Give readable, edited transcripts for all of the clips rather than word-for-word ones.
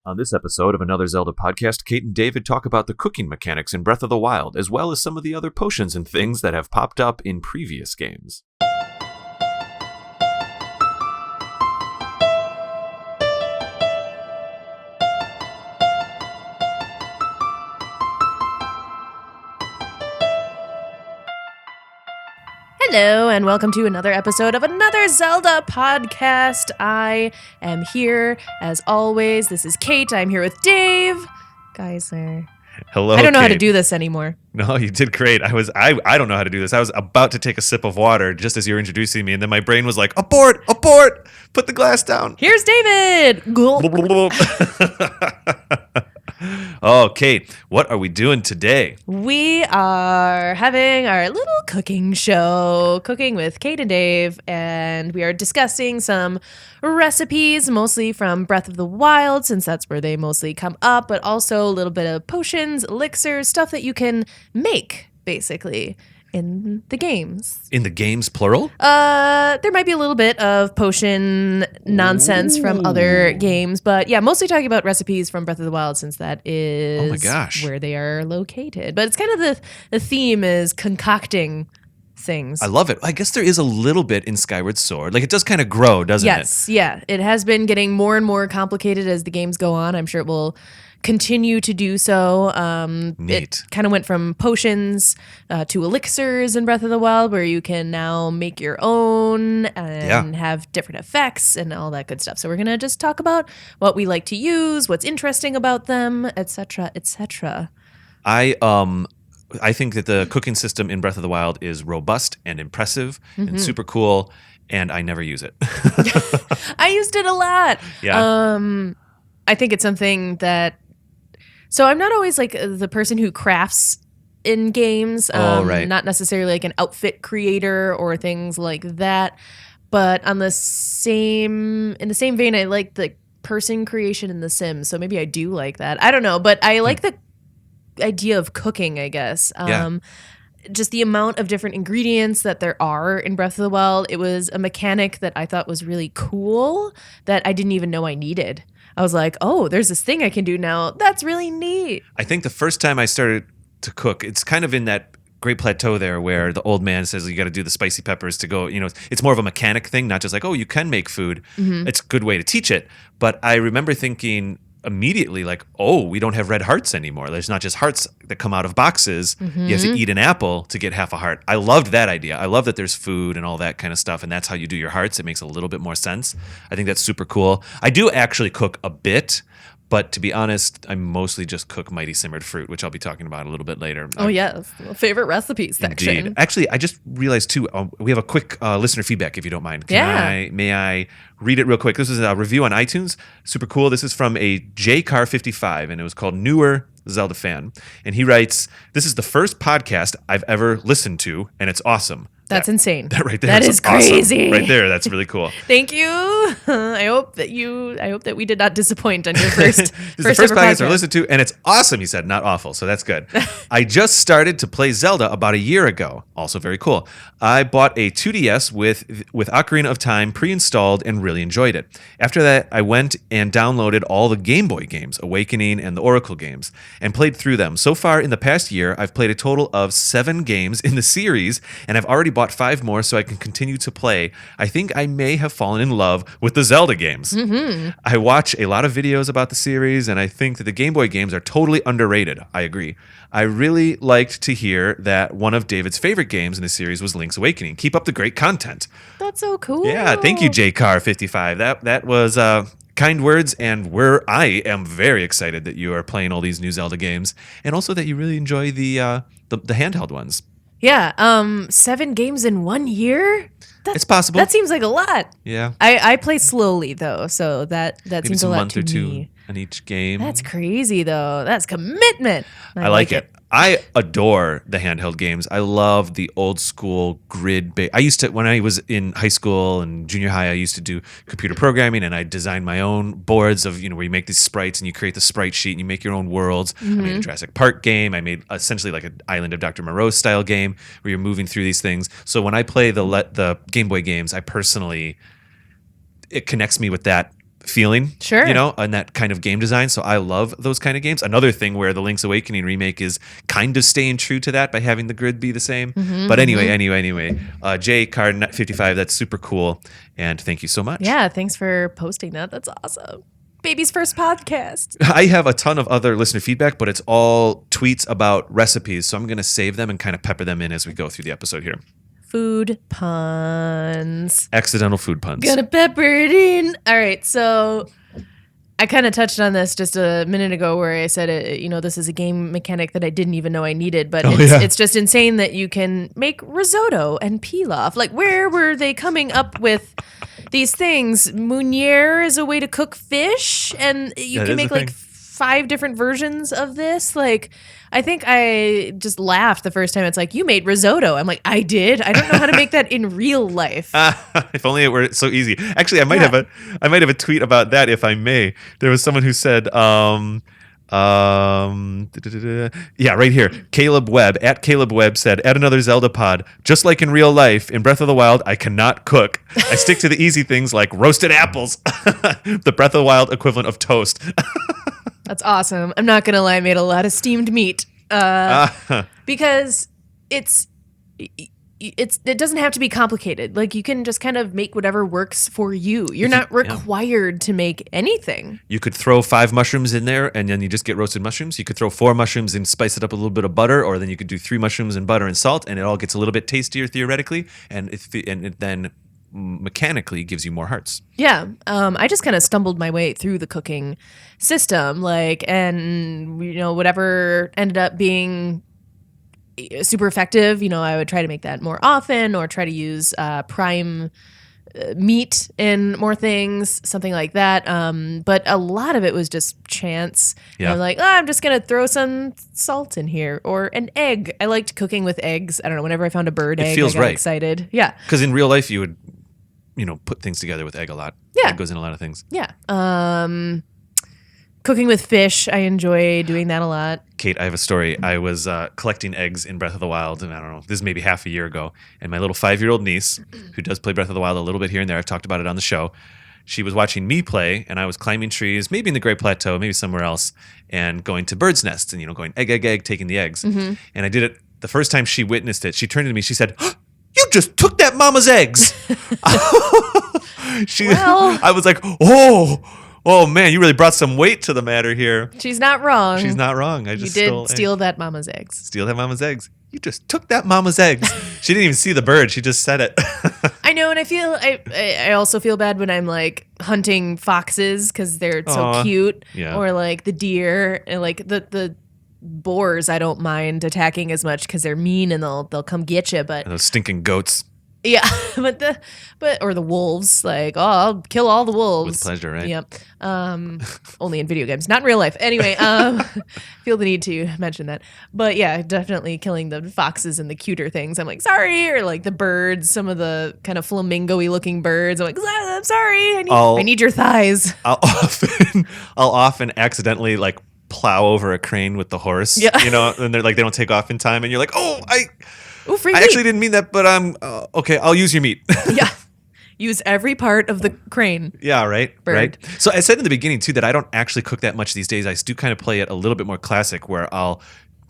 On this episode of another Zelda podcast, Kate and David talk about the cooking mechanics in Breath of the Wild, as well as some of the other potions and things that have popped up in previous games. Hello, and welcome to another episode of another Zelda podcast. I am here, as always. This is Kate. I'm here with Dave. Geisler. Hello, I don't know how to Kate. do this anymore. No, you did great. I don't know how to do this. I was about to take a sip of water just as you were introducing me, and then my brain was like, abort, abort, put the glass down. Here's David. Gulp. Oh, Kate, what are we doing today? We are having our little cooking show, cooking with Kate and Dave, and we are discussing some recipes, mostly from Breath of the Wild, since that's where they mostly come up, but also a little bit of potions, elixirs, stuff that you can make, basically, in the games. In the games, plural? There might be a little bit of potion nonsense from other games, but yeah, mostly talking about recipes from Breath of the Wild, since that is Oh my gosh. where they are located. But it's kind of the theme is concocting things. I love it. I guess there is a little bit in Skyward Sword. Like, it does kind of grow, doesn't it? Yes, yeah. It has been getting more and more complicated as the games go on. I'm sure it will continue to do so. Neat. It kind of went from potions to elixirs in Breath of the Wild, where you can now make your own and have different effects and all that good stuff. So we're going to just talk about what we like to use, what's interesting about them, etc., etc. I think that the cooking system in Breath of the Wild is robust and impressive and super cool, and I never use it. I used it a lot. Yeah. I think it's something that... So I'm not always like the person who crafts in games. Right. Not necessarily like an outfit creator or things like that. But in the same vein, I like the person creation in The Sims. So maybe I do like that. I don't know. But I like the idea of cooking, I guess. Just the amount of different ingredients that there are in Breath of the Wild. It was a mechanic that I thought was really cool that I didn't even know I needed. I was like, oh, there's this thing I can do now. That's really neat. I think the first time I started to cook, it's kind of in that Great Plateau there where the old man says you got to do the spicy peppers to go, it's more of a mechanic thing, not just like, oh, you can make food. It's a good way to teach it. But I remember thinking immediately like, oh, we don't have red hearts anymore. There's not just hearts that come out of boxes. You have to eat an apple to get half a heart. I loved that idea. I love that there's food and all that kind of stuff, and that's how you do your hearts. It makes a little bit more sense. I think that's super cool. I do actually cook a bit, but to be honest, I mostly just cook Mighty Simmered Fruit, which I'll be talking about a little bit later. Oh, yes. Favorite recipes section. Indeed. Actually, I just realized, too, we have a quick listener feedback, if you don't mind. May I read it real quick? This is a review on iTunes. Super cool. This is from a JCar55, and it was called Newer Zelda Fan. And he writes, "This is the first podcast I've ever listened to, and it's awesome." That's insane. That right there. That is crazy. Awesome. Right there. That's really cool. Thank you. I hope that we did not disappoint on your first This is the first podcast I've listened to, and it's awesome, he said. Not awful, so that's good. I just started to play Zelda about a year ago. Also very cool. I bought a 2DS with Ocarina of Time pre-installed and really enjoyed it. After that, I went and downloaded all the Game Boy games, Awakening and the Oracle games, and played through them. So far in the past year, I've played a total of 7 games in the series, and I've already bought 5 more so I can continue to play. I think I may have fallen in love with the Zelda games. I watch a lot of videos about the series, and I think that the Game Boy games are totally underrated. I agree. I really liked to hear that one of David's favorite games in the series was Link's Awakening. Keep up the great content. That's so cool. Yeah, thank you, JCar55. That was kind words, and I am very excited that you are playing all these new Zelda games, and also that you really enjoy the handheld ones. Yeah, 7 games in 1 year? It's possible. That seems like a lot. Yeah. I play slowly, though, so that Maybe seems some a lot month to or two me. on each game. That's crazy, though. That's commitment. I like it. I adore the handheld games. I love the old school grid. I used to, when I was in high school and junior high, I used to do computer programming, and I designed my own boards of, where you make these sprites and you create the sprite sheet and you make your own worlds. I made a Jurassic Park game. I made essentially like an Island of Dr. Moreau style game where you're moving through these things. So when I play the Game Boy games, it connects me with that feeling, Sure. and that kind of game design. So I love those kind of games. Another thing where the Link's Awakening remake is kind of staying true to that by having the grid be the same. But anyway, Jay Card 55, that's super cool. And thank you so much. Yeah, thanks for posting that. That's awesome. Baby's first podcast. I have a ton of other listener feedback, but it's all tweets about recipes. So I'm going to save them and kind of pepper them in as we go through the episode here. Food puns. Accidental food puns. Gonna pepper it in. All right, so I kind of touched on this just a minute ago where I said, this is a game mechanic that I didn't even know I needed, but it's just insane that you can make risotto and pilaf. Like, where were they coming up with these things? Meuniere is a way to cook fish, and you can make like 5 different versions of this. Like, I think I just laughed the first time. It's like, you made risotto. I'm like, I did. I don't know how to make that in real life. If only it were so easy. Actually, I might have a tweet about that, if I may. There was someone who said, right here. Caleb Webb said, add another Zelda pod. Just like in real life, in Breath of the Wild, I cannot cook. I stick to the easy things like roasted apples. The Breath of the Wild equivalent of toast. That's awesome. I'm not going to lie, I made a lot of steamed meat because it doesn't have to be complicated. Like, you can just kind of make whatever works for you. You're not required to make anything. You could throw 5 mushrooms in there and then you just get roasted mushrooms. You could throw 4 mushrooms and spice it up with a little bit of butter, or then you could do 3 mushrooms and butter and salt, and it all gets a little bit tastier theoretically, and it then mechanically gives you more hearts. Yeah. I just kind of stumbled my way through the cooking system, and whatever ended up being super effective, I would try to make that more often, or try to use prime meat in more things, something like that. But a lot of it was just chance. Yeah. I'm like, I'm just going to throw some salt in here, or an egg. I liked cooking with eggs. I don't know, whenever I found a bird egg, feels I got right. excited. Yeah. Because in real life, you would, put things together with egg a lot. Yeah. Egg goes in a lot of things. Yeah. Cooking with fish, I enjoy doing that a lot. Kate, I have a story. I was collecting eggs in Breath of the Wild, and I don't know, this is maybe half a year ago, and my little 5-year-old niece, who does play Breath of the Wild a little bit here and there, I've talked about it on the show, she was watching me play, and I was climbing trees, maybe in the Great Plateau, maybe somewhere else, and going to birds' nests, and, going egg, egg, egg, taking the eggs. Mm-hmm. And I did it the first time she witnessed it. She turned to me, she said, you just took that mama's eggs. I was like, oh man, you really brought some weight to the matter here. She's not wrong. She's not wrong. I just steal that mama's eggs. Steal that mama's eggs. You just took that mama's eggs. She didn't even see the bird. She just said it. I know, and I also feel bad when I'm like hunting foxes because they're so cute, or like the deer, and like the boars. I don't mind attacking as much because they're mean and they'll come get you. But and those stinking goats. Yeah, or the wolves. Like, I'll kill all the wolves with pleasure, right? Yep. Only in video games, not in real life. Anyway, feel the need to mention that. But yeah, definitely killing the foxes and the cuter things. I'm like, sorry, or like the birds, some of the kind of flamingo-y looking birds. I'm like, I'm sorry, I need your thighs. I'll often accidentally like plow over a crane with the horse. Yeah. And they're like, they don't take off in time, and you're like, Free I meat. actually didn't mean that, but I'm okay. I'll use your meat. Yeah. Use every part of the crane. Yeah, right. Bird. Right. So I said in the beginning too that I don't actually cook that much these days. I do kind of play it a little bit more classic, where I'll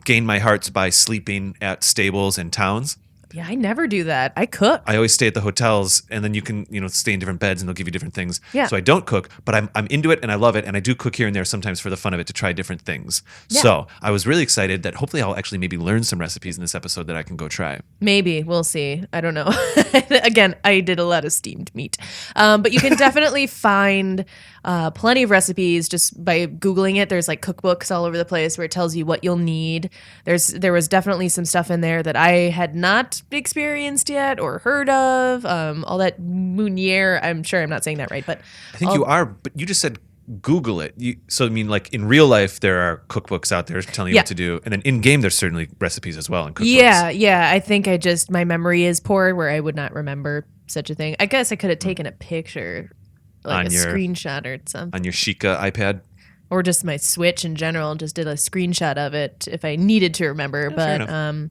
gain my hearts by sleeping at stables and towns. Yeah, I never do that. I cook. I always stay at the hotels, and then you can, stay in different beds, and they'll give you different things. Yeah. So I don't cook, but I'm into it, and I love it, and I do cook here and there sometimes for the fun of it to try different things. Yeah. So I was really excited that hopefully I'll actually maybe learn some recipes in this episode that I can go try. Maybe. We'll see. I don't know. Again, I did a lot of steamed meat. But you can definitely find plenty of recipes just by Googling it. There's like cookbooks all over the place where it tells you what you'll need. There was definitely some stuff in there that I had not experienced yet or heard of. All that Meuniere, I'm sure I'm not saying that right, but I think you are, but you just said Google it. So I mean, like in real life, there are cookbooks out there telling you what to do, and then in game, there's certainly recipes as well in cookbooks. Yeah. I think my memory is poor where I would not remember such a thing. I guess I could have taken a picture, like screenshot or something on your Sheikah iPad. Or just my Switch in general, just did a screenshot of it if I needed to remember. But I'm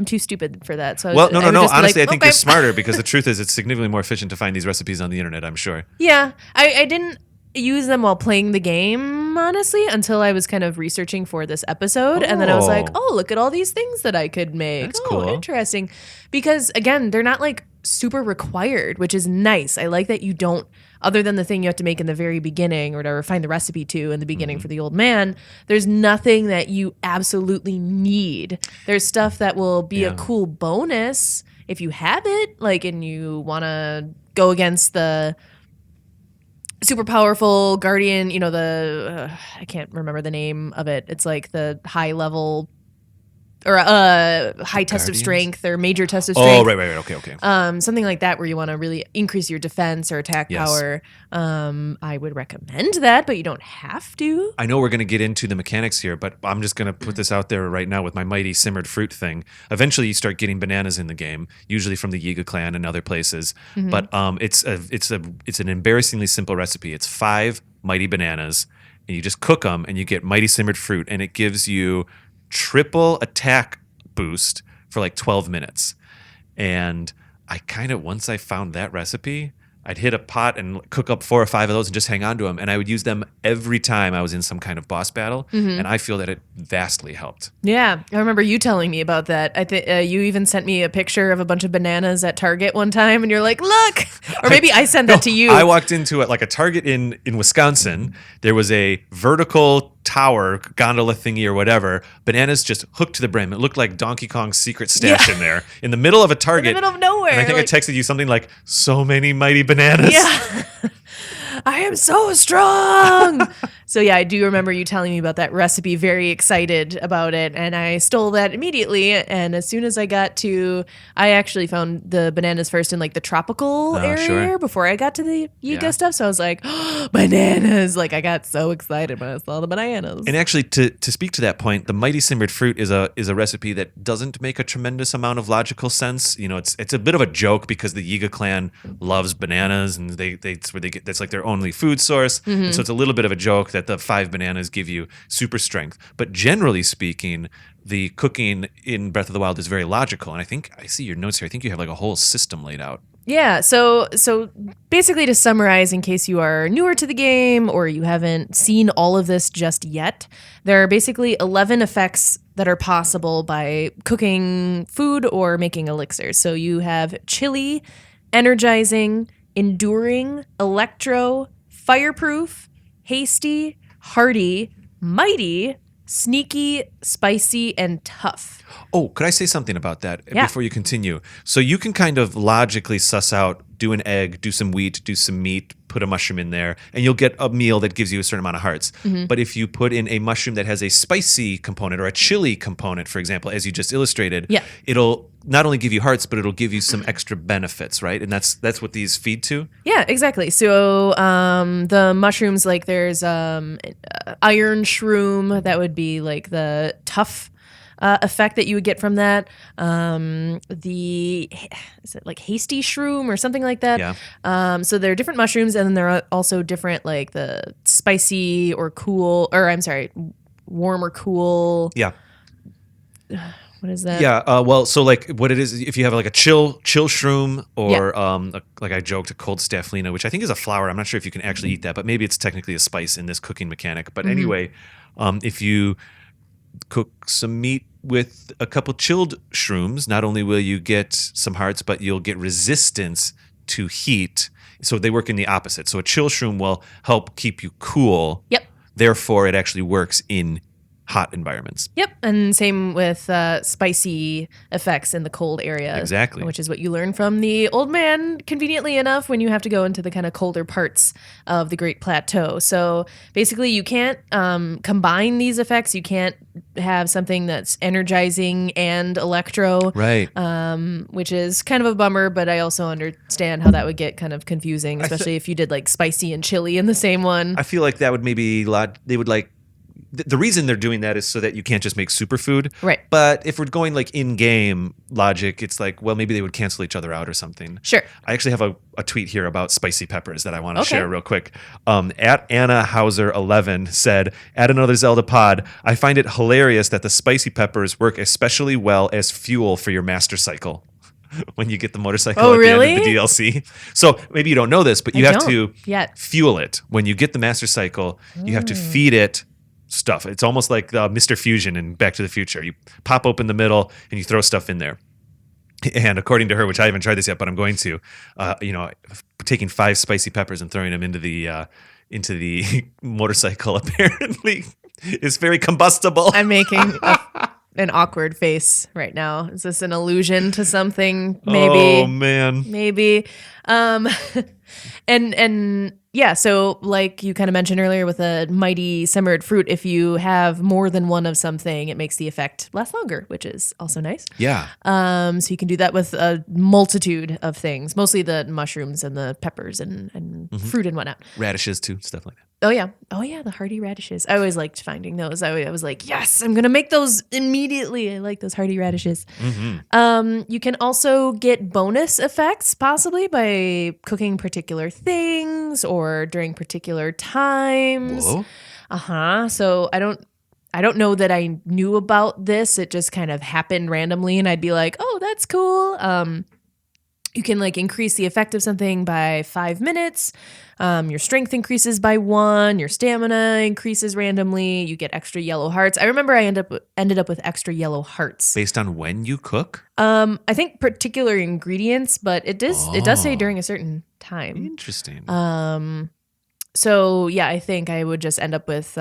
too stupid for that. So no. Honestly, I think you're smarter because the truth is it's significantly more efficient to find these recipes on the internet, I'm sure. Yeah. I didn't use them while playing the game, honestly, until I was kind of researching for this episode. And then I was like, oh, look at all these things that I could make. That's oh, cool. Interesting. Because again, they're not like super required, which is nice. I like that you don't, other than the thing you have to make in the very beginning or whatever, find the recipe to in the beginning for the old man, there's nothing that you absolutely need. There's stuff that will be a cool bonus if you have it, like, and you want to go against the super powerful guardian, I can't remember the name of it. It's like the high level or high test of strength or major test of strength. Oh, right. Okay. Something like that where you want to really increase your defense or attack power. I would recommend that, but you don't have to. I know we're going to get into the mechanics here, but I'm just going to put this out there right now with my mighty simmered fruit thing. Eventually, you start getting bananas in the game, usually from the Yiga clan and other places. But it's an embarrassingly simple recipe. It's 5 mighty bananas, and you just cook them, and you get mighty simmered fruit, and it gives you triple attack boost for like 12 minutes. And I kind of, once I found that recipe, I'd hit a pot and cook up 4 or 5 of those and just hang on to them. And I would use them every time I was in some kind of boss battle. And I feel that it vastly helped. Yeah, I remember you telling me about that. I think you even sent me a picture of a bunch of bananas at Target one time, and you're like, "Look!" Or maybe I sent that to you. I walked into it like a Target in Wisconsin. There was a vertical tower, gondola thingy or whatever, bananas just hooked to the brim. It looked like Donkey Kong's secret stash in there, in the middle of a Target. In the middle of nowhere. And I think I texted you something like, so many mighty bananas. Yeah. I am so strong. So yeah, I do remember you telling me about that recipe, very excited about it, and I stole that immediately. And as soon as I I actually found the bananas first in like the tropical area before I got to the Yiga stuff. So I was like, oh, bananas! Like I got so excited when I saw the bananas. And actually, to speak to that point, the mighty simmered fruit is a recipe that doesn't make a tremendous amount of logical sense. It's a bit of a joke because the Yiga clan loves bananas, and that's like their only food source. And so it's a little bit of a joke that the 5 bananas give you super strength. But generally speaking, the cooking in Breath of the Wild is very logical. And I see your notes here. I think you have like a whole system laid out. Yeah, so basically to summarize, in case you are newer to the game or you haven't seen all of this just yet, there are basically 11 effects that are possible by cooking food or making elixirs. So you have chili, energizing, enduring, electro, fireproof, hasty, hearty, mighty, sneaky, spicy, and tough. Oh, could I say something about that before you continue? So you can kind of logically suss out, do an egg, do some wheat, do some meat, put a mushroom in there, and you'll get a meal that gives you a certain amount of hearts. But if you put in a mushroom that has a spicy component or a chili component, for example, as you just illustrated, it'll not only give you hearts, but it'll give you some extra benefits, right? And that's what these feed to? Yeah, exactly. So the mushrooms, like there's iron shroom, that would be like the tough effect that you would get from that. Is it like hasty shroom or something like that? Yeah. So there are different mushrooms, and then there are also different like the spicy or cool, or I'm sorry, warm or cool. Yeah. What is that? Yeah. So like what it is, if you have like a chill shroom or like I joked, a cold staffelina, which I think is a flower. I'm not sure if you can actually eat that, but maybe it's technically a spice in this cooking mechanic. But anyway, if you cook some meat with a couple chilled shrooms, not only will you get some hearts, but you'll get resistance to heat. So they work in the opposite. So a chill shroom will help keep you cool. Yep. Therefore, it actually works in hot environments. Yep, and same with spicy effects in the cold area. Exactly. Which is what you learn from the old man, conveniently enough, when you have to go into the kind of colder parts of the Great Plateau. So basically you can't combine these effects. You can't have something that's energizing and electro. Right. Which is kind of a bummer, but I also understand how that would get kind of confusing, especially if you did like spicy and chili in the same one. I feel like that would maybe they would like. The reason they're doing that is so that you can't just make superfood. Right. But if we're going like in-game logic, it's like, well, maybe they would cancel each other out or something. Sure. I actually have a tweet here about spicy peppers that I want to share real quick. At Anna Hauser 11 said, "Add another Zelda pod. I find it hilarious that the spicy peppers work especially well as fuel for your master cycle." when you get the motorcycle Oh, at the end of really? the DLC. So maybe you don't know this, but you I have don't to yet. fuel it. When you get the Master Cycle, you have to feed it stuff. It's almost like Mr. Fusion in Back to the Future. You pop open the middle and you throw stuff in there. And according to her, which I haven't tried this yet, but I'm going to, taking 5 spicy peppers and throwing them into the motorcycle apparently is very combustible. I'm making an awkward face right now. Is this an allusion to something? Maybe. Oh man. Maybe. And yeah, so like you kind of mentioned earlier with a mighty simmered fruit, if you have more than one of something, it makes the effect last longer, which is also nice. Yeah. So you can do that with a multitude of things, mostly the mushrooms and the peppers and fruit and whatnot. Radishes too, stuff like that. Oh yeah, the hardy radishes. I always liked finding those. I was like, yes, I'm gonna make those immediately. I like those hardy radishes. You can also get bonus effects possibly by cooking particular things or during particular times. Whoa. So I don't know that I knew about this. It just kind of happened randomly, and I'd be like, oh, that's cool. You can like increase the effect of something by 5 minutes. Your strength increases by 1. Your stamina increases randomly. You get extra yellow hearts. I remember I ended up with extra yellow hearts. Based on when you cook? I think particular ingredients, but it does say during a certain time. Interesting. So yeah, I think I would just end up with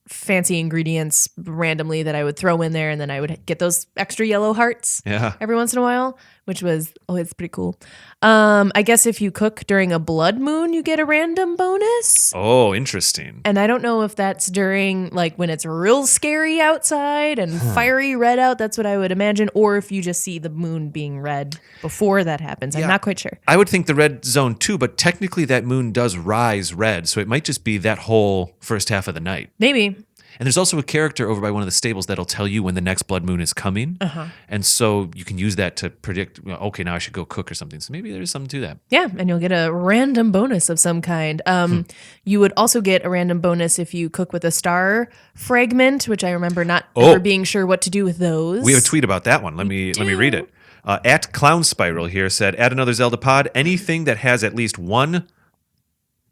fancy ingredients randomly that I would throw in there, and then I would get those extra yellow hearts every once in a while, which was it's pretty cool. I guess if you cook during a blood moon, you get a random bonus. Oh, interesting. And I don't know if that's during like when it's real scary outside and fiery red out. That's what I would imagine. Or if you just see the moon being red before that happens. I'm not quite sure. I would think the red zone too, but technically that moon does rise red. So it might just be that whole first half of the night. Maybe. And there's also a character over by one of the stables that'll tell you when the next blood moon is coming. And so you can use that to predict, okay, now I should go cook or something. So maybe there's something to that. Yeah, and you'll get a random bonus of some kind. You would also get a random bonus if you cook with a star fragment, which I remember not ever being sure what to do with those. We have a tweet about that one. Let me read it. At Clown Spiral here said, add another Zelda pod. Anything that has at least one,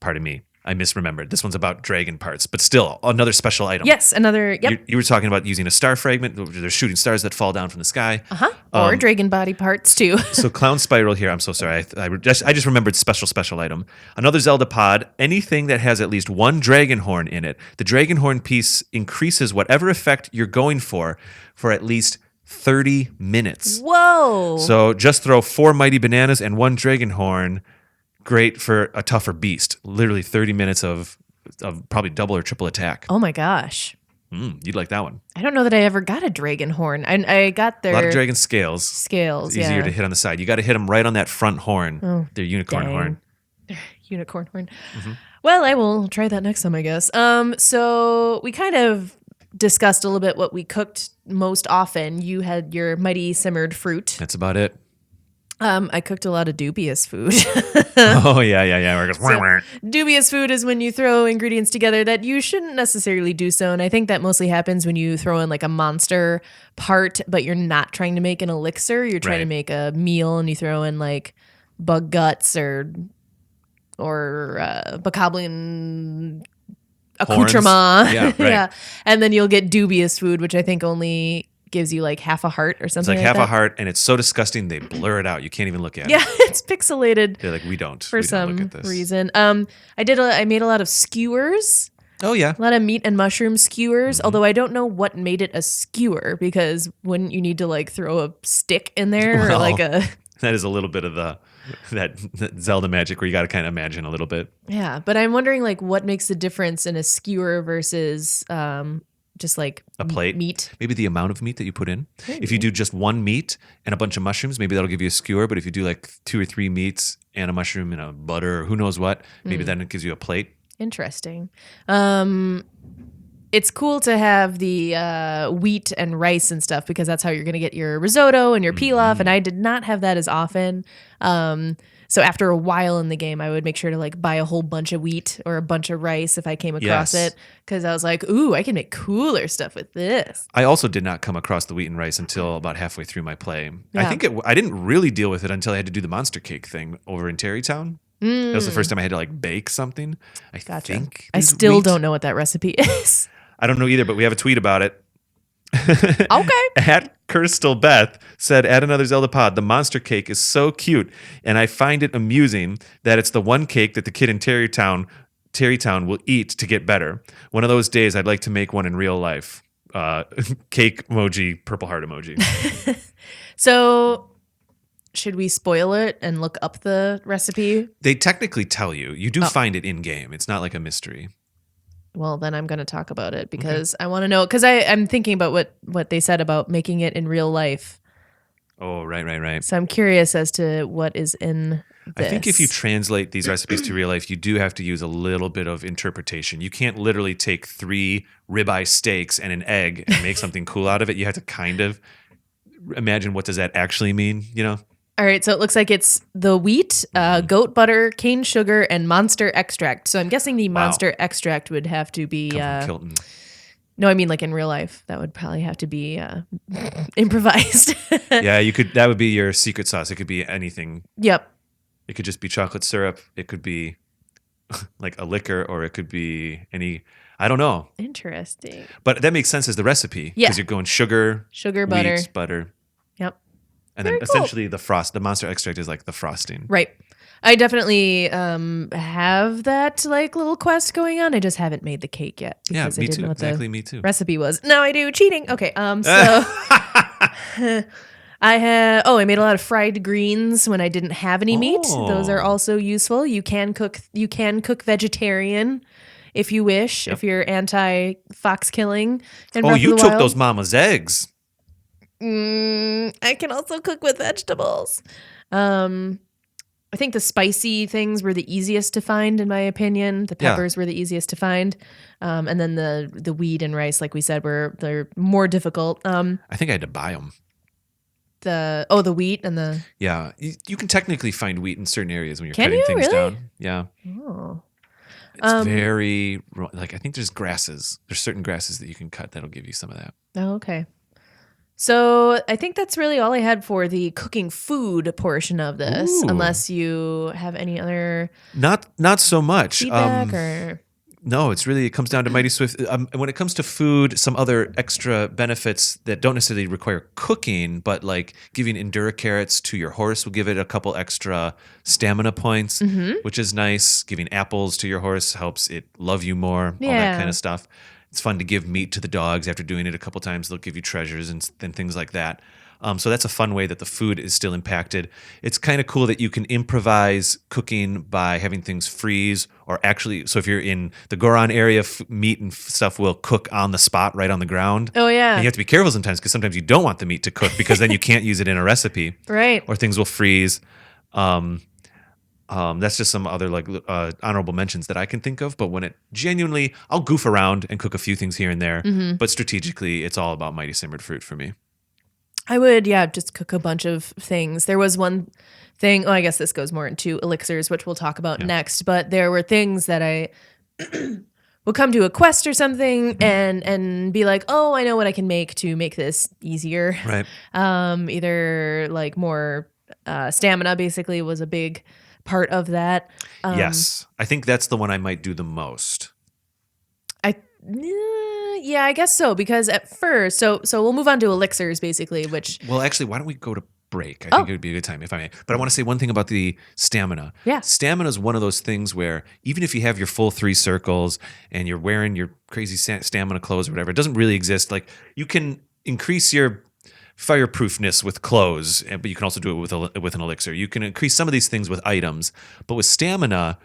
pardon me, I misremembered. This one's about dragon parts, but still another special item. Yes, another. Yep. You were talking about using a star fragment. They're shooting stars that fall down from the sky. Or dragon body parts too. So Clown Spiral here. I'm so sorry. I just remembered special item. Another Zelda pod. Anything that has at least one dragon horn in it. The dragon horn piece increases whatever effect you're going for at least 30 minutes. Whoa. So just throw 4 mighty bananas and 1 dragon horn. Great for a tougher beast. Literally 30 minutes of probably double or triple attack. Oh my gosh. You'd like that one. I don't know that I ever got a dragon horn. I got their... A lot of dragon scales. Scales, it's easier to hit on the side. You got to hit them right on that front horn. Their unicorn horn. Unicorn horn. Well, I will try that next time, I guess. So we kind of discussed a little bit what we cooked most often. You had your mighty simmered fruit. That's about it. I cooked a lot of dubious food. Oh, yeah. So, dubious food is when you throw ingredients together that you shouldn't necessarily do so. And I think that mostly happens when you throw in like a monster part, but you're not trying to make an elixir. You're trying to make a meal, and you throw in like bug guts or bokoblin accoutrement. Yeah, right. Yeah. And then you'll get dubious food, which I think only gives you like half a heart or something. It's like half a heart, and it's so disgusting they blur it out. You can't even look at it. Yeah, it's pixelated. They're like, we don't For some look at this. reason. I made a lot of skewers. Oh yeah, a lot of meat and mushroom skewers. Although I don't know what made it a skewer, because wouldn't you need to like throw a stick in there or like a? That is a little bit of that Zelda magic where you got to kind of imagine a little bit. Yeah, but I'm wondering like what makes the difference in a skewer versus just like a plate meat. Maybe the amount of meat that you put in. Maybe. If you do just one meat and a bunch of mushrooms, maybe that'll give you a skewer. But if you do like 2 or 3 meats and a mushroom and a butter or who knows what, maybe then it gives you a plate. Interesting. It's cool to have the wheat and rice and stuff, because that's how you're going to get your risotto and your pilaf. And I did not have that as often. So after a while in the game, I would make sure to like buy a whole bunch of wheat or a bunch of rice if I came across Yes. it, because I was like, ooh, I can make cooler stuff with this. I also did not come across the wheat and rice until about halfway through my play. Yeah. I think I didn't really deal with it until I had to do the monster cake thing over in Terrytown. That was the first time I had to like bake something. Gotcha. think I there's still wheat. don't know what that recipe is. I don't know either, but we have a tweet about it. Okay. At Crystal Beth said, "Add another Zelda pod. The monster cake is so cute, and I find it amusing that it's the one cake that the kid in Terrytown will eat to get better. One of those days, I'd like to make one in real life." Cake emoji, purple heart emoji. So should we spoil it and look up the recipe? They technically tell you. You do find it in game. It's not like a mystery. Well, then I'm going to talk about it because I want to know. Because I'm thinking about what they said about making it in real life. Oh, right. So I'm curious as to what is in this. I think if you translate these recipes to real life, you do have to use a little bit of interpretation. You can't literally take 3 ribeye steaks and an egg and make something cool out of it. You have to kind of imagine, what does that actually mean, you know? All right, so it looks like it's the wheat, goat butter, cane sugar, and monster extract. So I'm guessing the monster extract would have to be Come from Kilton. no, I mean like in real life. That would probably have to be improvised. Yeah, you could. That would be your secret sauce. It could be anything. Yep. It could just be chocolate syrup. It could be like a liquor, or it could be any. I don't know. Interesting. But that makes sense as the recipe because you're going sugar, butter, wheat, butter. Yep. And Very then cool. essentially the monster extract is like the frosting. Right. I definitely have that like little quest going on. I just haven't made the cake yet. Yeah, Because I me didn't too. know what Exactly, the me too. recipe was. Now I do. Cheating. Okay. So I made a lot of fried greens when I didn't have any meat. Those are also useful. You can cook vegetarian if you wish, if you're anti fox killing. Oh, you took those mama's eggs. I can also cook with vegetables. I think the spicy things were the easiest to find, in my opinion. The peppers were the easiest to find, and then the wheat and rice, like we said, they're more difficult. I think I had to buy them. The wheat and the you can technically find wheat in certain areas when you're Can cutting you? things Really? down. Yeah, oh. it's very like I think there's grasses. There's certain grasses that you can cut that'll give you some of that. Oh, okay. So I think that's really all I had for the cooking food portion of this, Ooh. unless you have any other Not so much. feedback or. No, it comes down to Mighty Swift. When it comes to food, some other extra benefits that don't necessarily require cooking, but like giving Endura carrots to your horse will give it a couple extra stamina points, which is nice. Giving apples to your horse helps it love you more, all that kind of stuff. It's fun to give meat to the dogs after doing it a couple times. They'll give you treasures and things like that. So that's a fun way that the food is still impacted. It's kind of cool that you can improvise cooking by having things freeze or actually, so if you're in the Goron area, meat and stuff will cook on the spot right on the ground. Oh, yeah. And you have to be careful sometimes because sometimes you don't want the meat to cook because then you can't use it in a recipe. Right. Or things will freeze. That's just some other like honorable mentions that I can think of. But when it genuinely, I'll goof around and cook a few things here and there. But strategically, it's all about Mighty Simmered Fruit for me. I would, just cook a bunch of things. There was one thing, I guess this goes more into elixirs, which we'll talk about next, but there were things that I will come to a quest or something and be like, oh, I know what I can make to make this easier. Right. Either like more stamina basically was a big part of that. Yes. I think that's the one I might do the most. Yeah, I guess so. Because at first, so we'll move on to elixirs, basically. Well, actually, why don't we go to break? I think it would be a good time, if I may. But I want to say one thing about the stamina. Yeah, stamina is one of those things where even if you have your full 3 circles and you're wearing your crazy stamina clothes or whatever, it doesn't really exist. Like you can increase your fireproofness with clothes, but you can also do it with an elixir. You can increase some of these things with items, but with stamina,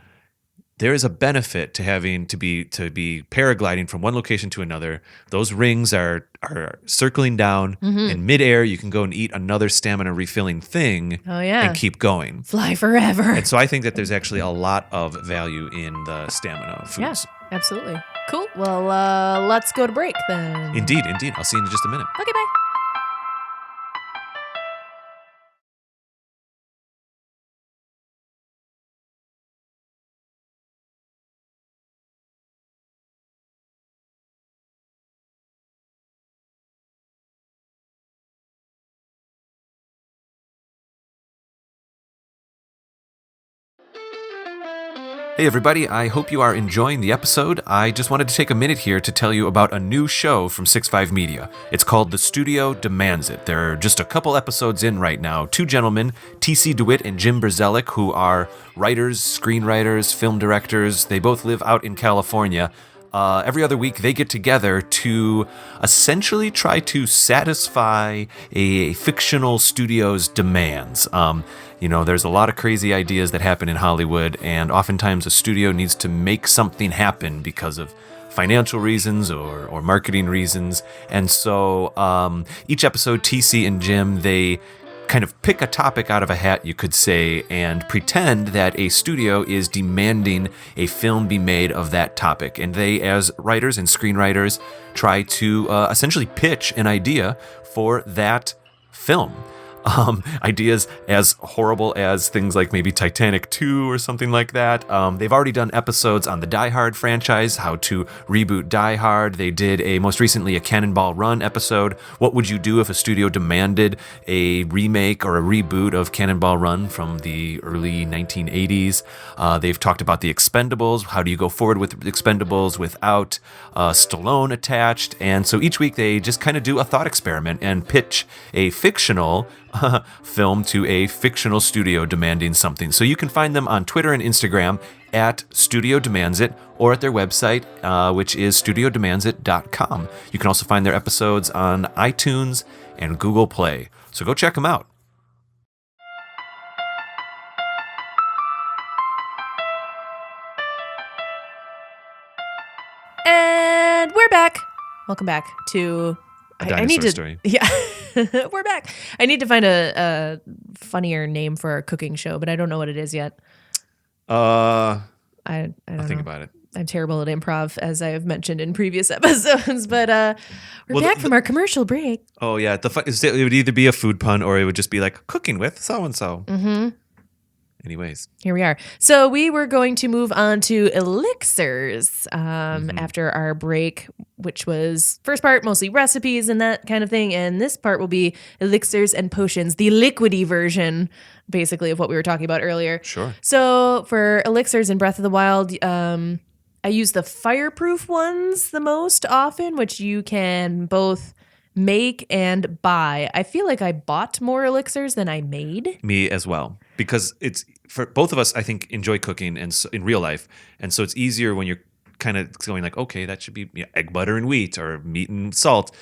there is a benefit to having to be paragliding from one location to another. Those rings are circling down in midair. You can go and eat another stamina refilling thing and keep going. Fly forever. And so I think that there's actually a lot of value in the stamina foods. Yeah, absolutely. Cool. Well, let's go to break then. Indeed. I'll see you in just a minute. Okay, bye. Hey everybody, I hope you are enjoying the episode. I just wanted to take a minute here to tell you about a new show from 6.5 Media. It's called The Studio Demands It. There are just a couple episodes in right now. Two gentlemen, T.C. DeWitt and Jim Berzelic, who are writers, screenwriters, film directors. They both live out in California. Every other week, they get together to essentially try to satisfy a fictional studio's demands. There's a lot of crazy ideas that happen in Hollywood, and oftentimes a studio needs to make something happen because of financial reasons or marketing reasons. And so each episode, TC and Jim, they kind of pick a topic out of a hat, you could say, and pretend that a studio is demanding a film be made of that topic. And they, as writers and screenwriters, try to essentially pitch an idea for that film. Ideas as horrible as things like maybe Titanic 2 or something like that. They've already done episodes on the Die Hard franchise, how to reboot Die Hard. They did most recently a Cannonball Run episode. What would you do if a studio demanded a remake or a reboot of Cannonball Run from the early 1980s? They've talked about the Expendables. How do you go forward with Expendables without Stallone attached? And so each week they just kind of do a thought experiment and pitch a fictional film to a fictional studio demanding something. So you can find them on Twitter and Instagram at Studio Demands It, or at their website, which is studiodemandsit.com. You can also find their episodes on iTunes and Google Play. So go check them out. And we're back. Welcome back to I need to, story. Yeah, we're back. I need to find a funnier name for our cooking show, but I don't know what it is yet. I don't think know. about it. I'm terrible at improv, as I have mentioned in previous episodes, but we're back from our commercial break. Oh, yeah. It would either be a food pun or it would just be like cooking with so-and-so. Mm-hmm. Anyways. Here we are. So we were going to move on to elixirs after our break, which was first part, mostly recipes and that kind of thing. And this part will be elixirs and potions, the liquidy version, basically, of what we were talking about earlier. Sure. So for elixirs in Breath of the Wild, I use the fireproof ones the most often, which you can both make and buy. I feel like I bought more elixirs than I made. Me as well. Because it's, for both of us, I think, enjoy cooking and so, in real life. And so it's easier when you're kind of going like, okay, that should be egg, butter, and wheat, or meat and salt.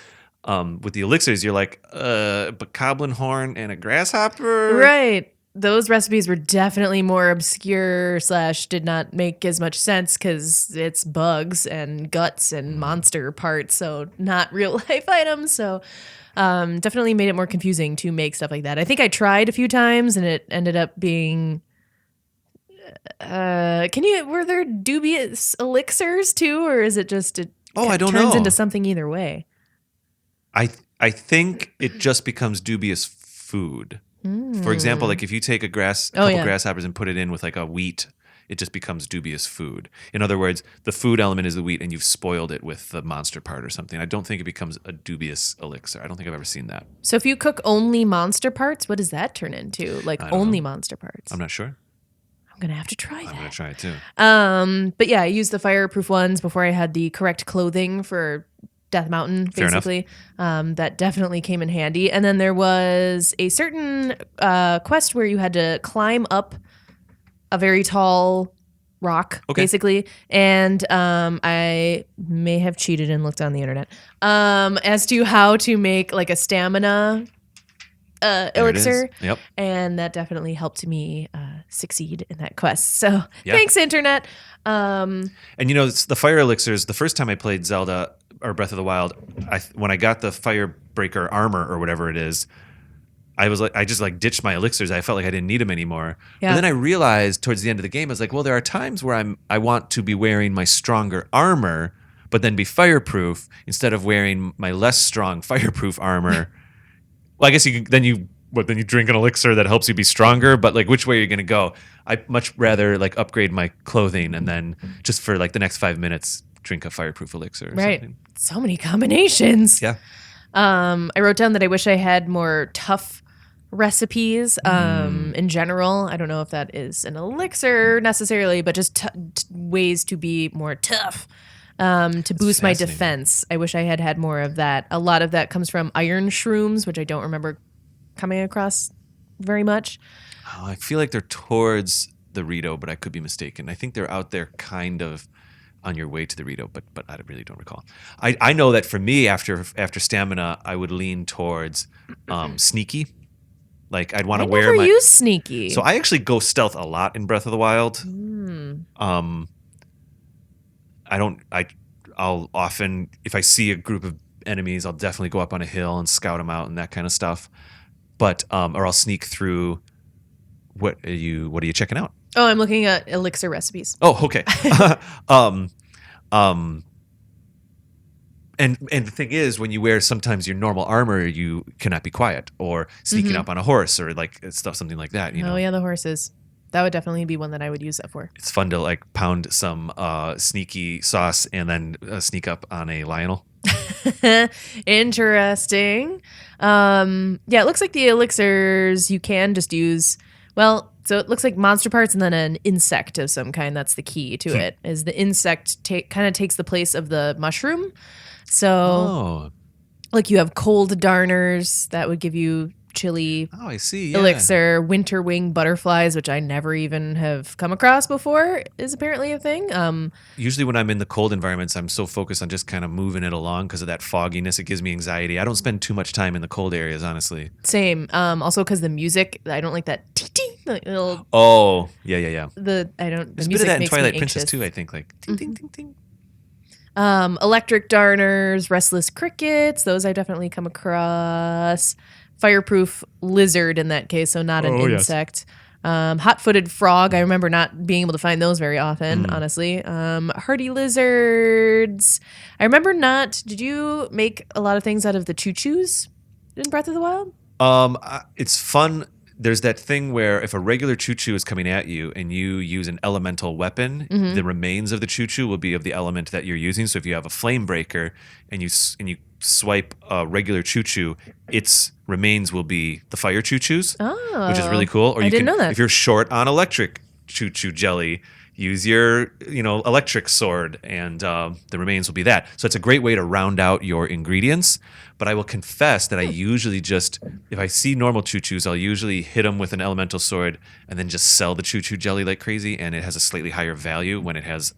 With the elixirs, you're like, but goblin horn and a grasshopper? Right. Those recipes were definitely more obscure / did not make as much sense because it's bugs and guts and monster parts, so not real life items. So definitely made it more confusing to make stuff like that. I think I tried a few times and it ended up being were there dubious elixirs too, or is it just I don't turns know. into something either way? I think it just becomes dubious food. For example, like if you take a couple grasshoppers and put it in with like a wheat, it just becomes dubious food. In other words, the food element is the wheat and you've spoiled it with the monster part or something. I don't think it becomes a dubious elixir. I don't think I've ever seen that. So if you cook only monster parts, what does that turn into? Like only monster parts? I'm not sure. I'm going to have to try that. I'm going to try it too. But yeah, I used the fireproof ones before I had the correct clothing for Death Mountain, basically. That definitely came in handy. And then there was a certain quest where you had to climb up a very tall rock, basically. And I may have cheated and looked on the internet as to how to make like a stamina elixir. Yep. And that definitely helped me succeed in that quest. So thanks, internet. And it's the fire elixirs. The first time I played Zelda or Breath of the Wild, when I got the Firebreaker armor or whatever it is, I just ditched my elixirs. I felt like I didn't need them anymore. Yeah. But then I realized towards the end of the game, I was like, well, there are times where I want to be wearing my stronger armor, but then be fireproof instead of wearing my less strong fireproof armor. Well, I guess then you drink an elixir that helps you be stronger, but like which way are you going to go? I'd much rather like upgrade my clothing and then just for like the next 5 minutes drink a fireproof elixir or something. So many combinations. Yeah. I wrote down that I wish I had more tough recipes in general. I don't know if that is an elixir necessarily, but just ways to be more tough. To boost my defense. I wish I had had more of that. A lot of that comes from iron shrooms, which I don't remember coming across very much. Oh, I feel like they're towards the Rito, but I could be mistaken. I think they're out there kind of on your way to the Rito, but I really don't recall. I know that for me, after stamina, I would lean towards sneaky. Like I'd want to wear my... use sneaky. So I actually go stealth a lot in Breath of the Wild. I'll often, if I see a group of enemies, I'll definitely go up on a hill and scout them out and that kind of stuff. But or I'll sneak through. What are you checking out? Oh, I'm looking at elixir recipes. Oh, okay. And the thing is, when you wear sometimes your normal armor, you cannot be quiet or sneaking up on a horse or like stuff, something like that. You know? Oh yeah, the horses. That would definitely be one that I would use that for. It's fun to like pound some sneaky sauce and then sneak up on a Lionel. Interesting. Yeah, it looks like the elixirs you can just use. Well, so it looks like monster parts and then an insect of some kind. That's the key to it. Is the insect kind of takes the place of the mushroom. So, like you have cold darners that would give you chili. Oh, I see. Yeah. Elixir, winter wing butterflies, which I never even have come across before, is apparently a thing. Usually when I'm in the cold environments, I'm so focused on just kind of moving it along because of that fogginess. It gives me anxiety. I don't spend too much time in the cold areas, honestly. Same. Also because the music, I don't like that. Oh, yeah. There's a bit of that in Twilight Princess too, I think. Like ting, ting, ting, ting. Electric darners, restless crickets. Those I definitely come across. Fireproof lizard in that case, so not an insect. Yes. Hot-footed frog. I remember not being able to find those very often, honestly. Hardy lizards. I remember not. Did you make a lot of things out of the choo-choos in Breath of the Wild? It's fun. There's that thing where if a regular choo-choo is coming at you and you use an elemental weapon, the remains of the choo-choo will be of the element that you're using. So if you have a flame breaker and you swipe a regular choo-choo, its remains will be the fire choo-choos, which is really cool. Or I didn't know that. If you're short on electric choo-choo jelly, use your electric sword and the remains will be that. So it's a great way to round out your ingredients. But I will confess that I usually just, if I see normal choo-choos, I'll usually hit them with an elemental sword and then just sell the choo-choo jelly like crazy, and it has a slightly higher value when it's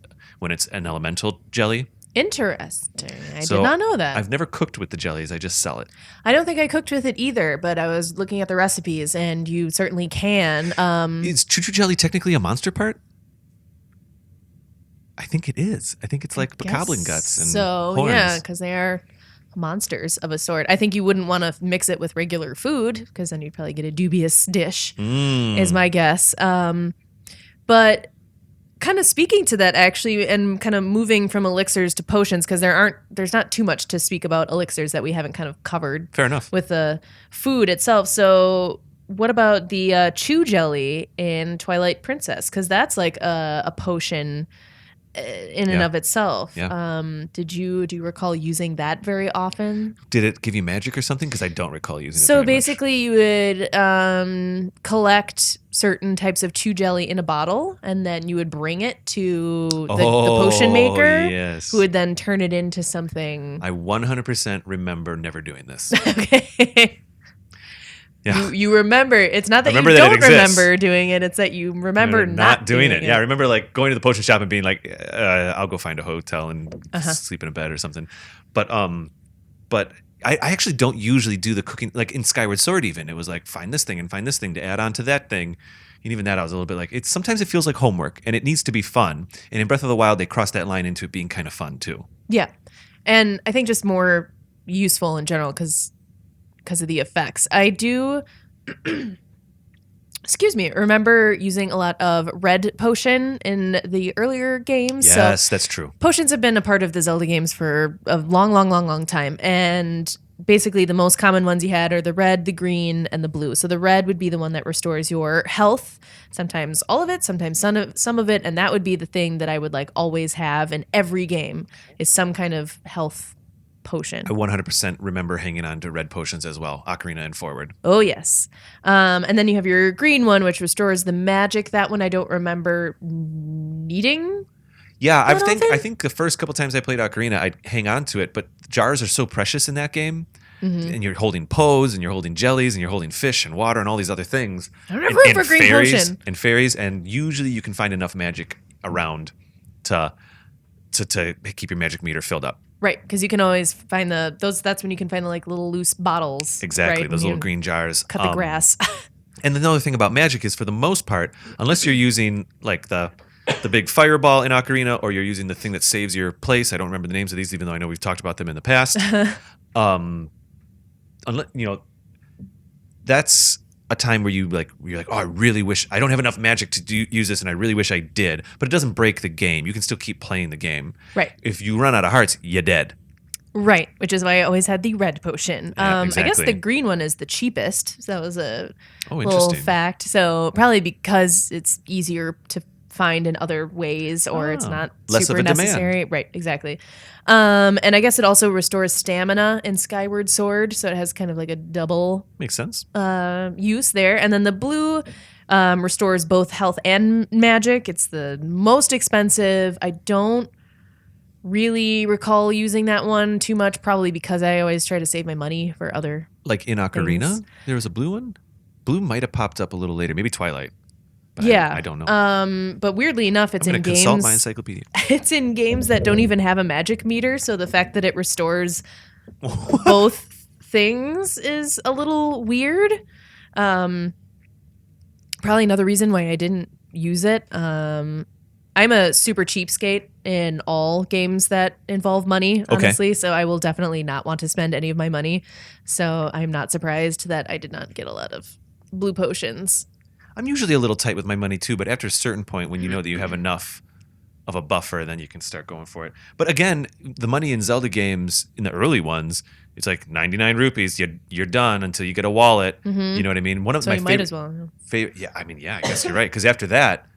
an elemental jelly. Interesting. I did not know that. I've never cooked with the jellies. I just sell it. I don't think I cooked with it either, but I was looking at the recipes, and you certainly can. Is choo-choo jelly technically a monster part? I think it is. I think it's like bokoblin guts and horns. Yeah, because they are monsters of a sort. I think you wouldn't want to mix it with regular food because then you'd probably get a dubious dish, is my guess. But kind of speaking to that actually, and kind of moving from elixirs to potions, because there's not too much to speak about elixirs that we haven't kind of covered. Fair enough. With the food itself. So what about the chew jelly in Twilight Princess? Because that's like a potion in and of itself. Yeah. Do you recall using that very often? Did it give you magic or something? Because I don't recall using it. So basically, you would collect certain types of chew jelly in a bottle, and then you would bring it to the potion maker, who would then turn it into something. I 100% remember never doing this. Okay. Yeah. You remember. It's not that you don't remember doing it. It's that you remember not doing it. Yeah, I remember like going to the potion shop and being like, I'll go find a hotel and sleep in a bed or something. But I actually don't usually do the cooking. Like in Skyward Sword even, it was like find this thing and find this thing to add on to that thing. And even that I was a little bit like, sometimes it feels like homework and it needs to be fun. And in Breath of the Wild, they crossed that line into it being kind of fun too. Yeah. And I think just more useful in general because of the effects. I do, remember using a lot of red potion in the earlier games. Yes, so that's true. Potions have been a part of the Zelda games for a long time. And basically the most common ones you had are the red, the green, and the blue. So the red would be the one that restores your health, sometimes all of it, sometimes some of it. And that would be the thing that I would like always have in every game is some kind of health potion. I 100% remember hanging on to red potions as well, Ocarina and forward. Oh, yes. And then you have your green one, which restores the magic. That one I don't remember needing. Yeah, I That often? think the first couple times I played Ocarina, I'd hang on to it, but jars are so precious in that game. And you're holding Poes, and you're holding jellies, and you're holding fish and water and all these other things. I don't have room for green potion. And fairies, and usually you can find enough magic around to keep your magic meter filled up. Right, because you can always find those. That's when you can find the like little loose bottles. Exactly, right? those When little you green jars. cut the grass. And another thing about magic is, for the most part, unless you're using like the big fireball in Ocarina, or you're using the thing that saves your place. I don't remember the names of these, even though I know we've talked about them in the past. That's a time where you're like, oh, I really wish I don't have enough magic to use this, and I really wish I did. But it doesn't break the game. You can still keep playing the game. Right. If you run out of hearts, you're dead. Right, which is why I always had the red potion. Yeah, I guess exactly. the green one is the cheapest. So that was a little interesting. fact. So probably because it's easier to find in other ways, or it's not less super of a demand. necessary. Right, exactly. And I guess it also restores stamina in Skyward Sword, so it has kind of like a double Makes sense. use there. And then the blue restores both health and magic. It's the most expensive. I don't really recall using that one too much, probably because I always try to save my money for other. Like in Ocarina, things. there was a blue one. Blue might have popped up a little later, maybe Twilight. But Yeah, I don't know. But weirdly enough, it's I'm in going to consult games. my encyclopedia. It's in games that don't even have a magic meter, so the fact that it restores both things is a little weird. Probably another reason why I didn't use it. I'm a super cheapskate in all games that involve money, honestly, so I will definitely not want to spend any of my money. So I'm not surprised that I did not get a lot of blue potions. I'm usually a little tight with my money too, but after a certain point, when you know that you have enough of a buffer, then you can start going for it. But again, the money in Zelda games, in the early ones, it's like 99 rupees. You're done until you get a wallet. You know what I mean? One of So my you might as well. Yeah, I mean, yeah, I guess you're right. Because after that,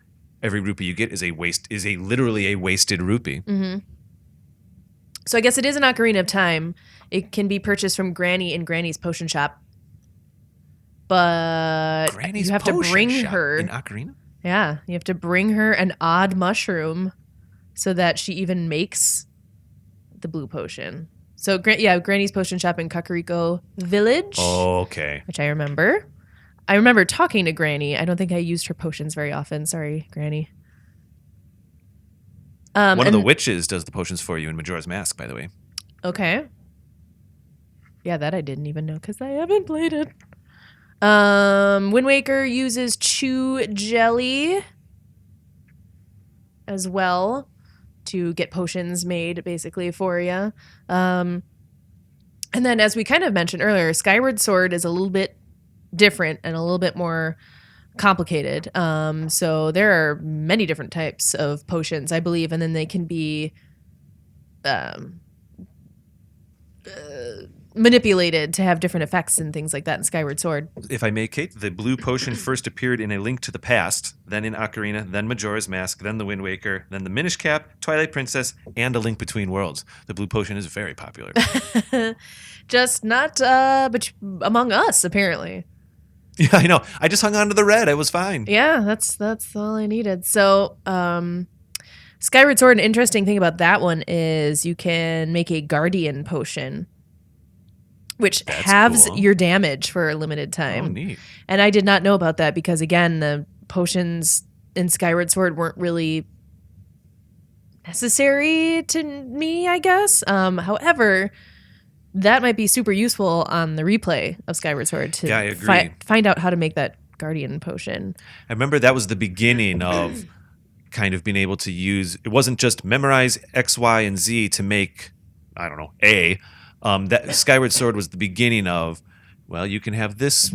every rupee you get is literally a wasted rupee. So I guess it is an Ocarina of Time. It can be purchased from Granny in Granny's potion shop. But Granny's you have to potion bring shop her. in Ocarina. Yeah, you have to bring her an odd mushroom so that she even makes the blue potion. So, Granny's potion shop in Kakariko Village, Oh, okay. which I remember. I remember talking to Granny. I don't think I used her potions very often. Sorry, Granny. One of the witches does the potions for you in Majora's Mask, by the way. Okay. Yeah, that I didn't even know because I haven't played it. Wind Waker uses Chew Jelly as well to get potions made basically for you. And then, as we kind of mentioned earlier, Skyward Sword is a little bit different and a little bit more complicated. So there are many different types of potions, I believe, and then they can be manipulated to have different effects and things like that in Skyward Sword. If I may, Kate, the blue potion first appeared in A Link to the Past, then in Ocarina, then Majora's Mask, then the Wind Waker, then the Minish Cap, Twilight Princess, and A Link Between Worlds. The blue potion is very popular. Just not but among us, apparently. Yeah, I know. I just hung on to the red. I was fine. Yeah, that's all I needed. So, Skyward Sword, an interesting thing about that one is you can make a Guardian potion, which That's halves cool. your damage for a limited time. Oh, neat. And I did not know about that because, again, the potions in Skyward Sword weren't really necessary to me, I guess. However, that might be super useful on the replay of Skyward Sword to Yeah, I agree. find out how to make that Guardian potion. I remember that was the beginning of kind of being able to use, it wasn't just memorize X, Y, and Z to make, I don't know, A. That Skyward Sword was the beginning of, well, you can have this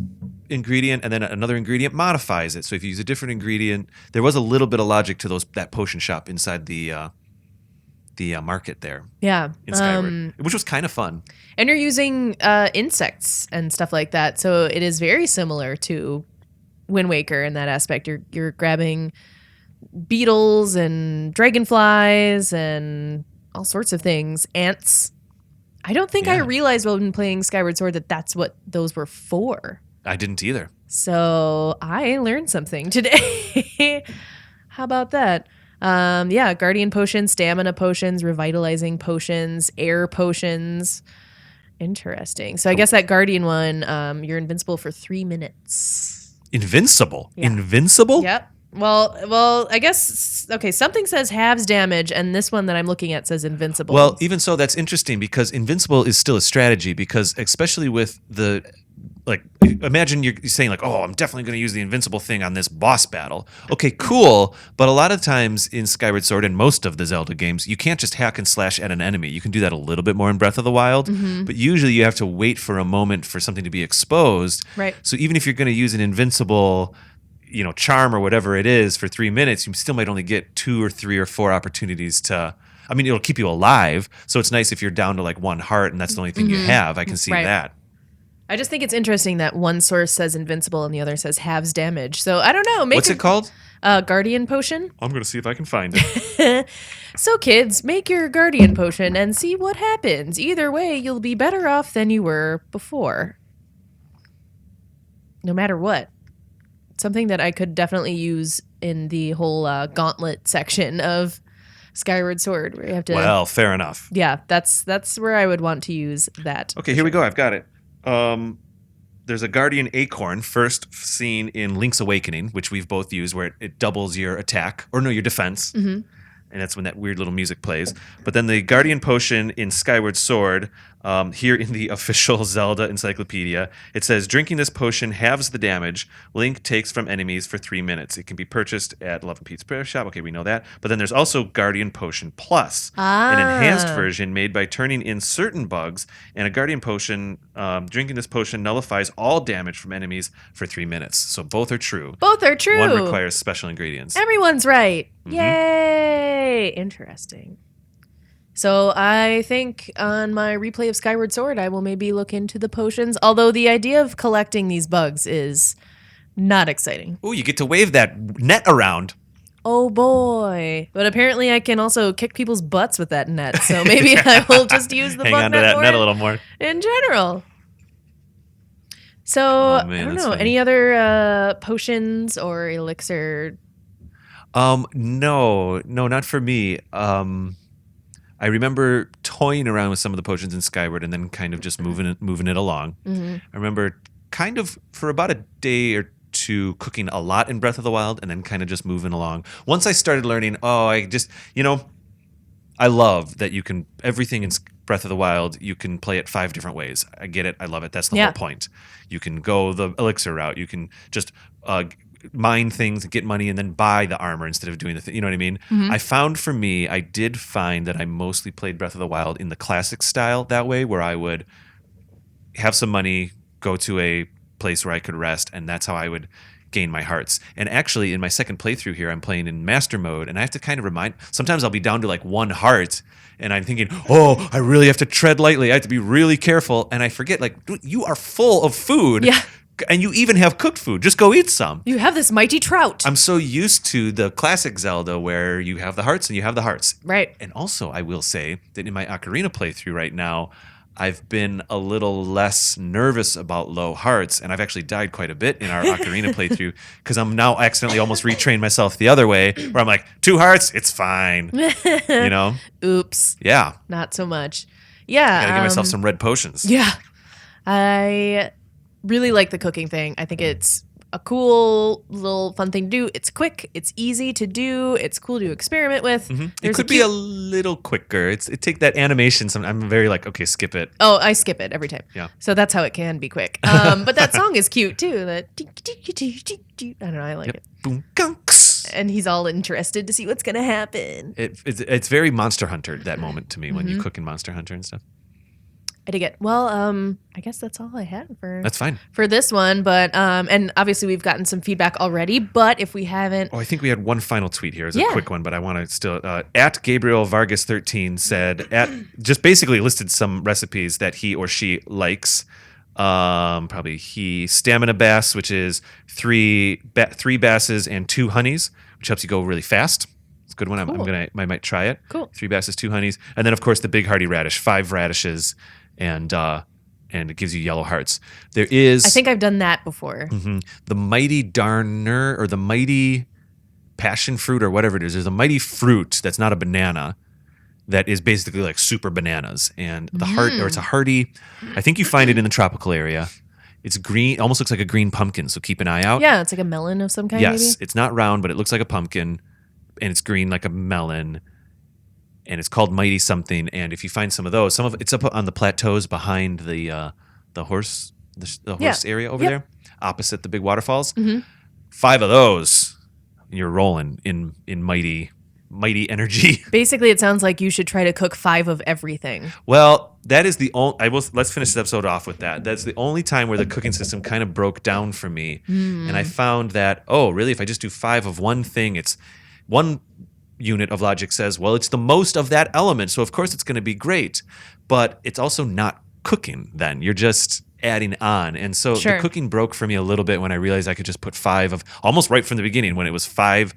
ingredient and then another ingredient modifies it. So if you use a different ingredient, there was a little bit of logic to that potion shop inside the market there Yeah. in Skyward, which was kind of fun. And you're using insects and stuff like that. So it is very similar to Wind Waker in that aspect. You're grabbing beetles and dragonflies and all sorts of things. Ants. I don't think I Yeah. realized when playing Skyward Sword that that's what those were for. I didn't either. So I learned something today. How about that? Yeah, Guardian potions, stamina potions, revitalizing potions, air potions. Interesting. So I guess that Guardian one, you're invincible for 3 minutes. Invincible? Yeah. Invincible? Yep. Well, I guess okay. Something says halves damage, and this one that I'm looking at says invincible. Well, even so, that's interesting because invincible is still a strategy because especially with the like imagine you're saying like, oh, I'm definitely going to use the invincible thing on this boss battle. Okay, cool. But a lot of times in Skyward Sword and most of the Zelda games, you can't just hack and slash at an enemy. You can do that a little bit more in Breath of the Wild, but usually you have to wait for a moment for something to be exposed. Right. So even if you're going to use an invincible charm or whatever it is for 3 minutes, you still might only get 2 or 3 or 4 opportunities to. I mean, it'll keep you alive. So it's nice if you're down to like 1 heart and that's the only thing you have. I can see Right. that. I just think it's interesting that one source says invincible and the other says halves damage. So I don't know. What's it called? Guardian potion. I'm going to see if I can find it. So kids, make your Guardian potion and see what happens. Either way, you'll be better off than you were before. No matter what. Something that I could definitely use in the whole gauntlet section of Skyward Sword, where you have to. Well, fair enough. Yeah, that's where I would want to use that. Okay, here we go. I've got it. There's a Guardian Acorn, first seen in Link's Awakening, which we've both used, where it doubles your attack, or no, your defense. And that's when that weird little music plays. But then the Guardian Potion in Skyward Sword, here in the official Zelda Encyclopedia, it says, drinking this potion halves the damage Link takes from enemies for 3 minutes. It can be purchased at Love and Pete's Prayer Shop. Okay, we know that. But then there's also Guardian Potion Plus, an enhanced version made by turning in certain bugs. And a Guardian Potion, drinking this potion nullifies all damage from enemies for 3 minutes. So both are true. Both are true. One requires special ingredients. Everyone's right. Yay! Interesting. So I think on my replay of Skyward Sword, I will maybe look into the potions. Although the idea of collecting these bugs is not exciting. Oh, you get to wave that net around. Oh boy! But apparently, I can also kick people's butts with that net. So maybe I will just use the Hang bug on to net that more net a little more. in general. So Oh, man, I don't that's know funny. any other potions or elixir. No, not for me. I remember toying around with some of the potions in Skyward and then kind of just moving it along. I remember kind of for about a day or two cooking a lot in Breath of the Wild and then kind of just moving along. Once I started learning, I love that you can everything in Breath of the Wild, you can play it 5 different ways. I get it. I love it. That's the whole point. You can go the elixir route. You can just mine things, get money, and then buy the armor instead of doing the thing. You know what I mean? I found for me, I did find that I mostly played Breath of the Wild in the classic style that way, where I would have some money, go to a place where I could rest, and that's how I would gain my hearts. And actually, in my second playthrough here, I'm playing in master mode, and I have to kind of sometimes I'll be down to like 1 heart, and I'm thinking, oh, I really have to tread lightly. I have to be really careful. And I forget, like, dude, you are full of food. Yeah. And you even have cooked food. Just go eat some. You have this mighty trout. I'm so used to the classic Zelda where you have the hearts and you have the hearts. Right. And also, I will say that in my Ocarina playthrough right now, I've been a little less nervous about low hearts, and I've actually died quite a bit in our Ocarina playthrough because I'm now accidentally almost retrained myself the other way, where I'm like, 2 hearts, it's fine. You know? Oops. Yeah. Not so much. Yeah. Gotta give myself some red potions. Yeah. I really like the cooking thing. I think it's a cool little fun thing to do. It's quick. It's easy to do. It's cool to experiment with. It could be a little quicker. It take that animation. I'm very like, okay, skip it. Oh, I skip it every time. Yeah. So that's how it can be quick. But that song is cute too. That I don't know. I like it. Boom, gunks. And he's all interested to see what's gonna happen. It's very Monster Hunter, that moment to me when you cook in Monster Hunter and stuff. I dig it. Well, I guess that's all I had for That's fine. for this one. But and obviously we've gotten some feedback already. But if we haven't, Oh, I think we had one final tweet here as a Yeah. quick one, but I want to still at Gabriel Vargas 13 said just basically listed some recipes that he or she likes. Probably stamina bass, which is three basses and 2 honeys, which helps you go really fast. It's a good one. Cool. I might try it. Cool. 3 basses, 2 honeys, and then of course the big hearty radish, 5 radishes, and it gives you yellow hearts. There is, I think I've done that before. the mighty darner or the mighty passion fruit or whatever it is. There's a mighty fruit that's not a banana that is basically like super bananas, and the heart, or it's a hearty. I think you find it in the tropical area. It's green, almost looks like a green pumpkin, so keep an eye out. Yeah, it's like a melon of some kind. Yes, maybe? it's not round, but it looks like a pumpkin, and it's green like a melon, and it's called mighty something. And if you find some of those, it's up on the plateaus behind the horse area over there, opposite the big waterfalls. 5 of those, and you're rolling in mighty energy. Basically, it sounds like you should try to cook 5 of everything. Well, that is the only. Let's finish this episode off with that. That's the only time where the cooking system kind of broke down for me, and I found that really, if I just do 5 of one thing, it's one unit of logic says, well, it's the most of that element, so of course it's going to be great, but it's also not cooking. Then you're just adding on, and so the cooking broke for me a little bit when I realized I could just put 5 of almost right from the beginning when it was 5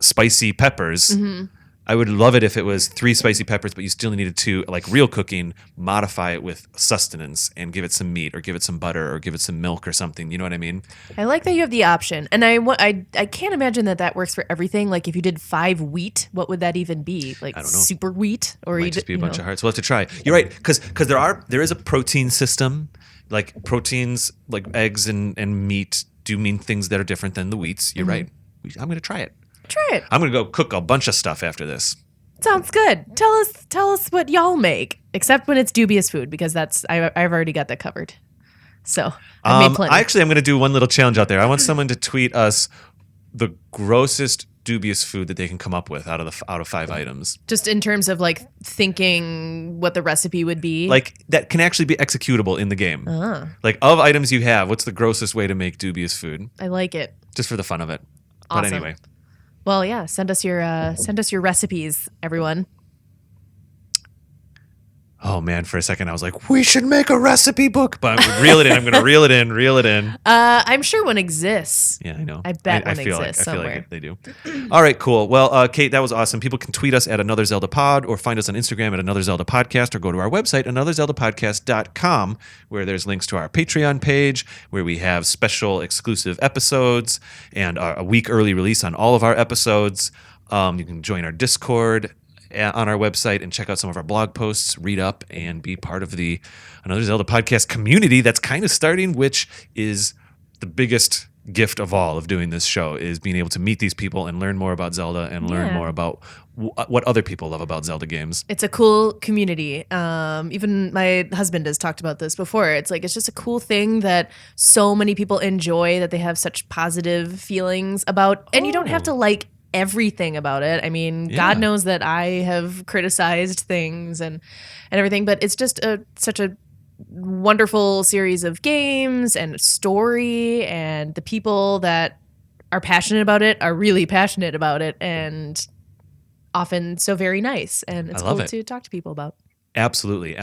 spicy peppers. I would love it if it was 3 spicy peppers, but you still needed to, like real cooking, modify it with sustenance and give it some meat or give it some butter or give it some milk or something. You know what I mean? I like that you have the option, and I can't imagine that works for everything. Like if you did 5 wheat, what would that even be? Like I don't know. Super wheat, or Might just be a bunch of hearts. We'll have to try. You're right, because there is a protein system. Like proteins, like eggs and meat, do mean things that are different than the wheats. You're right. I'm going to try it. Try it. I'm going to go cook a bunch of stuff after this. Sounds good. Tell us what y'all make, except when it's dubious food, because I've already got that covered. So I made plenty. Actually, I'm going to do one little challenge out there. I want someone to tweet us the grossest dubious food that they can come up with out of 5 items. Just in terms of like thinking what the recipe would be, like that can actually be executable in the game. Like of items you have, what's the grossest way to make dubious food? I like it. Just for the fun of it. Awesome. But anyway. Well, yeah. Send us your recipes, everyone. Oh man, for a second I was like, we should make a recipe book. But I'm reel it in. I'm going to reel it in. I'm sure one exists. Yeah, I know. I bet one exists somewhere. I feel like they do. All right, cool. Well, Kate, that was awesome. People can tweet us at Another Zelda Pod or find us on Instagram at Another Zelda Podcast or go to our website, anotherzeldapodcast.com, where there's links to our Patreon page, where we have special exclusive episodes and a week early release on all of our episodes. You can join our Discord on our website and check out some of our blog posts, read up, and be part of the Another Zelda Podcast community that's kind of starting, which is the biggest gift of all of doing this show, is being able to meet these people and learn more about Zelda and learn more about what other people love about Zelda games. It's a cool community. Even my husband has talked about this before. It's just a cool thing that so many people enjoy, that they have such positive feelings about, and you don't have to like everything about it. I mean, God knows that I have criticized things and everything, but it's just such a wonderful series of games and story, and the people that are passionate about it are really passionate about it, and often so very nice, and it's cool to talk to people about. Absolutely.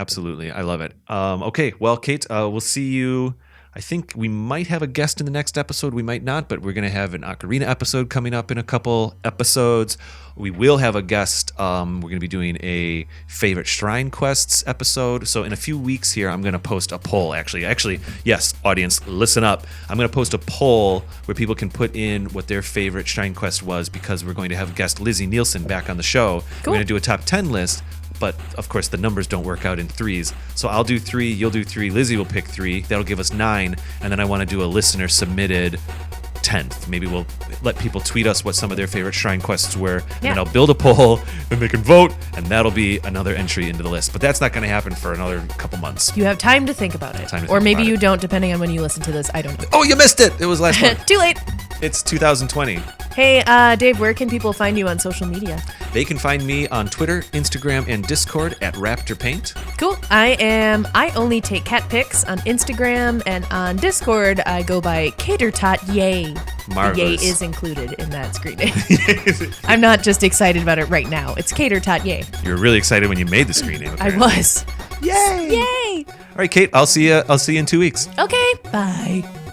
I love it. Okay, well, Kate, we'll see you. I think we might have a guest in the next episode. We might not, but we're going to have an Ocarina episode coming up in a couple episodes. We will have a guest. We're going to be doing a favorite Shrine Quests episode. So in a few weeks here, I'm going to post a poll. Actually, yes, audience, listen up. I'm going to post a poll where people can put in what their favorite Shrine Quest was, because we're going to have guest Lizzie Nielsen back on the show. Cool. We're going to do a top 10 list. But, of course, the numbers don't work out in 3s. So I'll do 3, you'll do 3, Lizzie will pick 3. That'll give us 9. And then I want to do a listener-submitted 10th. Maybe we'll let people tweet us what some of their favorite Shrine Quests were. And then I'll build a poll, and they can vote, and that'll be another entry into the list. But that's not going to happen for another couple months. You have time to think about it. Or maybe you don't, depending on when you listen to this. I don't know. Oh, you missed it! It was last month. Too late! It's 2020. Hey, Dave, where can people find you on social media? They can find me on Twitter, Instagram, and Discord at Raptor Paint. Cool. I only take cat pics on Instagram, and on Discord, I go by CaterTotYay. Marvelous. The yay is included in that screen name. I'm not just excited about it right now. It's CaterTotYay. You were really excited when you made the screen name. Apparently. I was. Yay! Yay! All right, Kate, I'll see you in 2 weeks. Okay, bye.